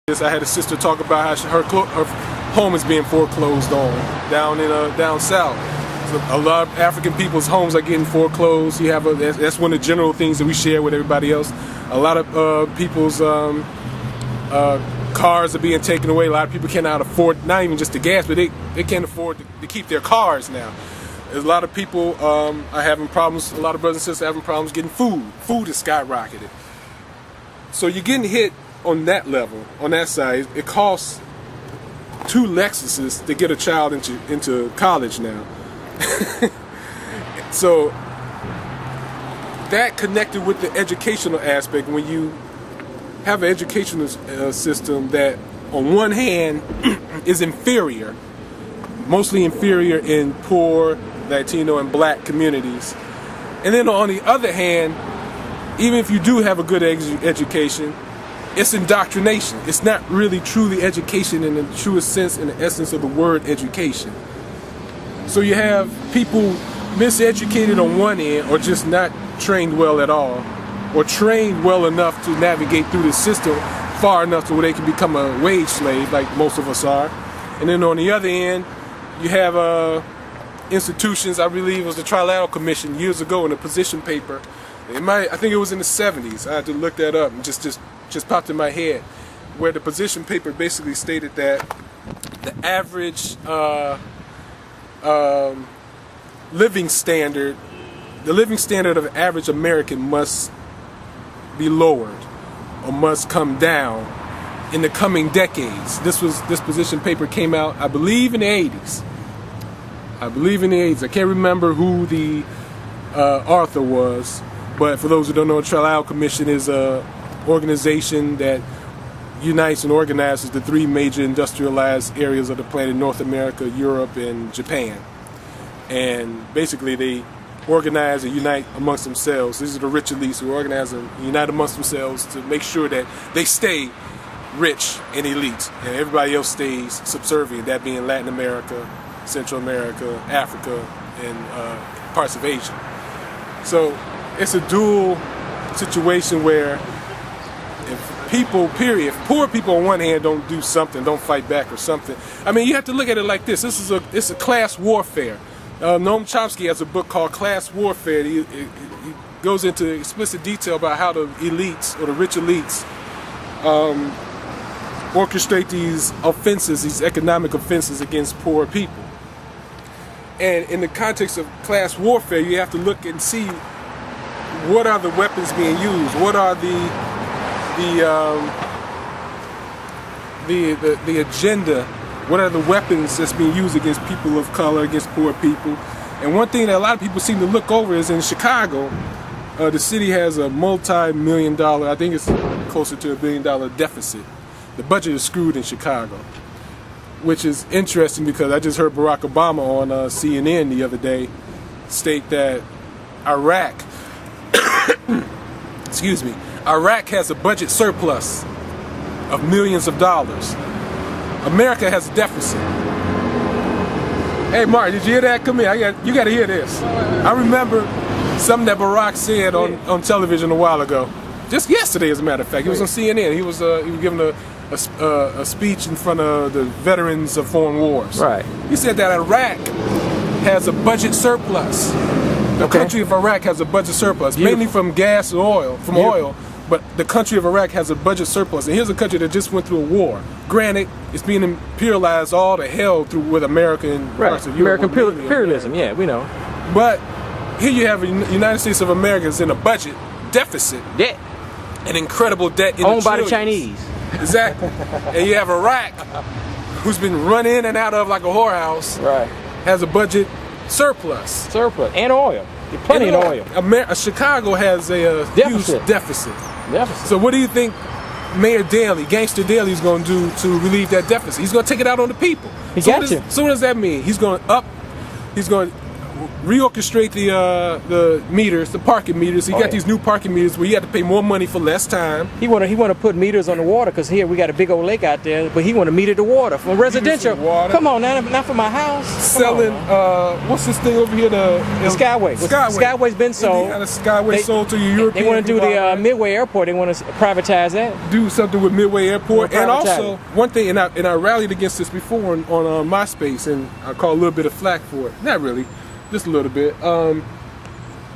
I had a sister talk about how her home is being foreclosed on down south. So a lot of African people's homes are getting foreclosed. That's one of the general things that we share with everybody else. A lot of people's cars are being taken away. A lot of people cannot afford, not even just the gas, but they can't afford to keep their cars now. There's a lot of people are having problems. A lot of brothers and sisters are having problems getting food. Food is skyrocketed. So you're getting hit on that level, on that side. It costs 2 Lexuses to get a child into college now. So that connected with the educational aspect, when you have an educational system that on one hand is inferior, mostly inferior in poor Latino and black communities, and then on the other hand, even if you do have a good education, it's indoctrination. It's not really truly education in the truest sense, in the essence of the word education. So you have people miseducated on one end, or just not trained well at all, or trained well enough to navigate through the system far enough to where they can become a wage slave, like most of us are. And then on the other end, you have institutions. I believe it was the Trilateral Commission years ago in a position paper. I think it was in the 70s. I had to look that up, and just popped in my head, where the position paper basically stated that the average living standard of an average American must be lowered or must come down in the coming decades. This position paper came out, I believe, in the 80s. I can't remember who the author was, but for those who don't know, the Trilateral Commission is a organization that unites and organizes the 3 major industrialized areas of the planet: North America, Europe, and Japan. And basically they organize and unite amongst themselves. These are the rich elites who organize and unite amongst themselves to make sure that they stay rich and elite, and everybody else stays subservient, that being Latin America, Central America, Africa, and parts of Asia. So it's a dual situation where if poor people on one hand don't do something, don't fight back or something. I mean, you have to look at it like this. It's a class warfare. Noam Chomsky has a book called Class Warfare. He goes into explicit detail about how the elites, or the rich elites, orchestrate these offenses, these economic offenses against poor people. And in the context of class warfare, you have to look and see what are the weapons being used, what are the agenda, what are the weapons that's being used against people of color, against poor people. And one thing that a lot of people seem to look over is in Chicago, the city has a multi-million-dollar, I think it's closer to $1 billion deficit. The budget is screwed in Chicago, which is interesting because I just heard Barack Obama on CNN the other day state that Iraq has a budget surplus of millions of dollars. America has a deficit. Hey, Mark, did you hear that? Come here. You got to hear this. I remember something that Barack said on television a while ago. Just yesterday, as a matter of fact. He was on CNN. He was giving a speech in front of the veterans of foreign wars. Right. He said that Iraq has a budget surplus. The country of Iraq has a budget surplus, mainly from gas and oil, oil. But the country of Iraq has a budget surplus. And here's a country that just went through a war. Granted, it's being imperialized all to hell with America and parts of Europe. American imperialism, yeah, we know. But here you have the United States of America is in a budget deficit. Debt. An incredible debt in owned the by the trillions. Chinese. Exactly. And you have Iraq, who's been run in and out of like a whorehouse, right, has a budget surplus. And oil. Plenty of oil. Chicago has a huge deficit. So what do you think Mayor Daley, Gangster Daley, is going to do to relieve that deficit? He's going to take it out on the people. So what does that mean? reorchestrate the meters, the parking meters. So you got these new parking meters where you have to pay more money for less time. He want to put meters on the water because here we got a big old lake out there, but he want to meter the water for residential. Water. Come on, not for my house. Selling what's this thing over here? The Skyway. Skyway's been sold. The Skyway sold to your European. They want to do the Midway Airport. They want to privatize that. Do something with Midway Airport, and also one thing. And I rallied against this before on MySpace, and I caught a little bit of flack for it. Not really. Just a little bit.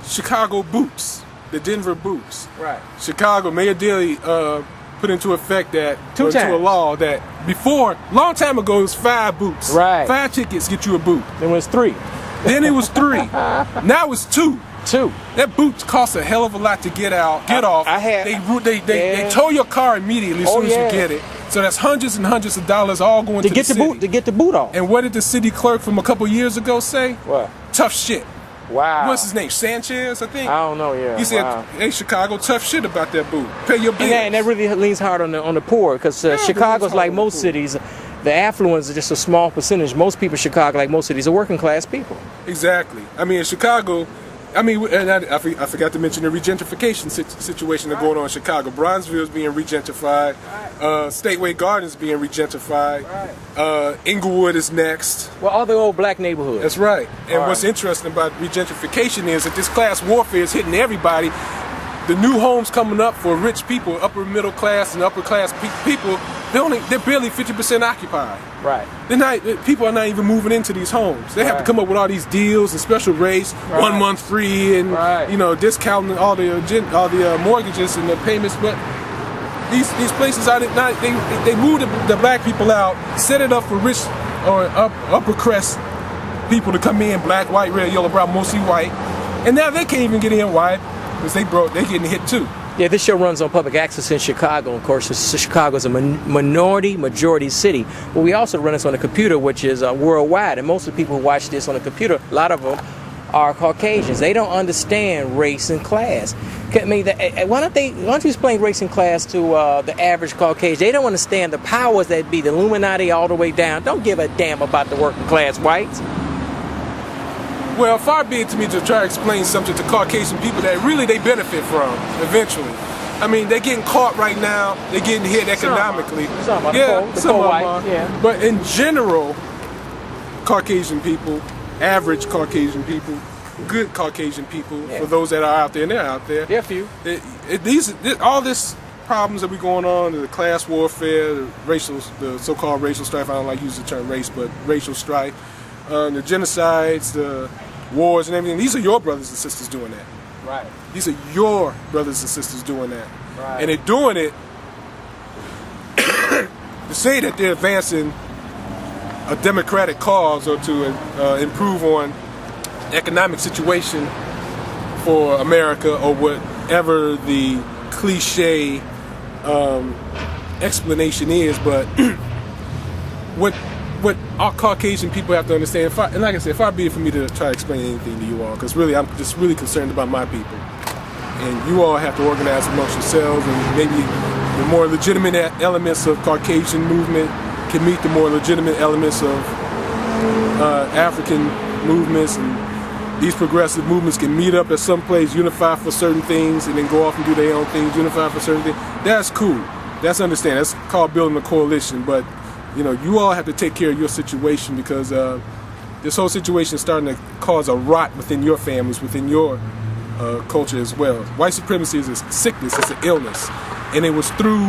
Chicago boots, the Denver boots. Right. Chicago, Mayor Daley put into effect that, into a law that before, long time ago, it was 5 boots. Right. 5 tickets get you a boot. Then it was 3. Then it was 3. Now it's 2. 2. That boot costs a hell of a lot to get off. They tow your car immediately as soon as you get it. So that's hundreds and hundreds of dollars all going to the city. To get the boot off. And what did the city clerk from a couple years ago say? What? Tough shit. Wow. What's his name? Sanchez, I think? I don't know, yeah. He said, hey, Chicago, tough shit about that boot. Pay your bills. And that really leans hard on the poor because Chicago's like most cities. The affluence is just a small percentage. Most people in Chicago, like most cities, are working class people. Exactly. I mean, in Chicago, and I forgot to mention the regentrification situation that's going on in Chicago. Bronzeville is being regentrified. Stateway Gardens being regentrified. Inglewood is next. Well, all the old black neighborhoods. That's right. And what's interesting about regentrification is that this class warfare is hitting everybody. The new homes coming up for rich people, upper middle class and upper class people, they're barely 50% occupied. Right. People are not even moving into these homes. They have to come up with all these deals and special rates, 1 month free, and discounting all the mortgages and the payments. But these places they moved the black people out, set it up for rich or upper crest people to come in, black, white, red, yellow, brown, mostly white, and now they can't even get in white because they're getting hit too. Yeah, this show runs on public access in Chicago. Of course, Chicago is a majority city. But we also run this on a computer, which is worldwide. And most of the people who watch this on a computer, a lot of them are Caucasians. They don't understand race and class. I mean, why don't you explain race and class to the average Caucasian? They don't understand the powers that be, the Illuminati all the way down. Don't give a damn about the working class whites. Well, far be it to me to try to explain something to Caucasian people that really they benefit from eventually. I mean, they're getting caught right now. They're getting hit economically. Some are the poor white. Yeah. But in general, Caucasian people, average Caucasian people, good Caucasian people, for those that are out there, and they're out there. There are few. All this problems that we going on, the class warfare, the so-called racial strife. I don't like to use the term race, but racial strife. The genocides, the wars and everything. These are your brothers and sisters doing that. Right. These are your brothers and sisters doing that. Right. And they're doing it to say that they're advancing a democratic cause or to improve on economic situation for America or whatever the cliche explanation is. But what all Caucasian people have to understand, and like I said, far be it for me to try to explain anything to you all, because really I'm just really concerned about my people. And you all have to organize amongst yourselves, and maybe the more legitimate elements of Caucasian movement can meet the more legitimate elements of African movements, and these progressive movements can meet up at some place, unify for certain things, and then go off and do their own things, unify for certain things. That's cool. That's understand. That's called building a coalition. But you all have to take care of your situation, because this whole situation is starting to cause a rot within your families, within your culture as well. White supremacy is a sickness, it's an illness. And it was through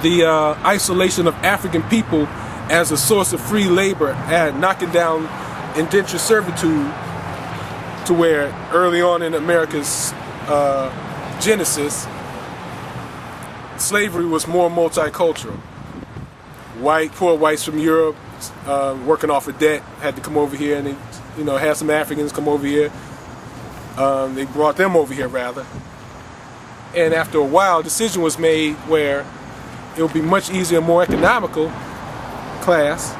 the isolation of African people as a source of free labor and knocking down indentured servitude, to where early on in America's genesis, slavery was more multicultural. Poor whites from Europe, working off of debt, had to come over here, and they, had some Africans come over here. They brought them over here, rather. And after a while, a decision was made where it would be much easier, more economical class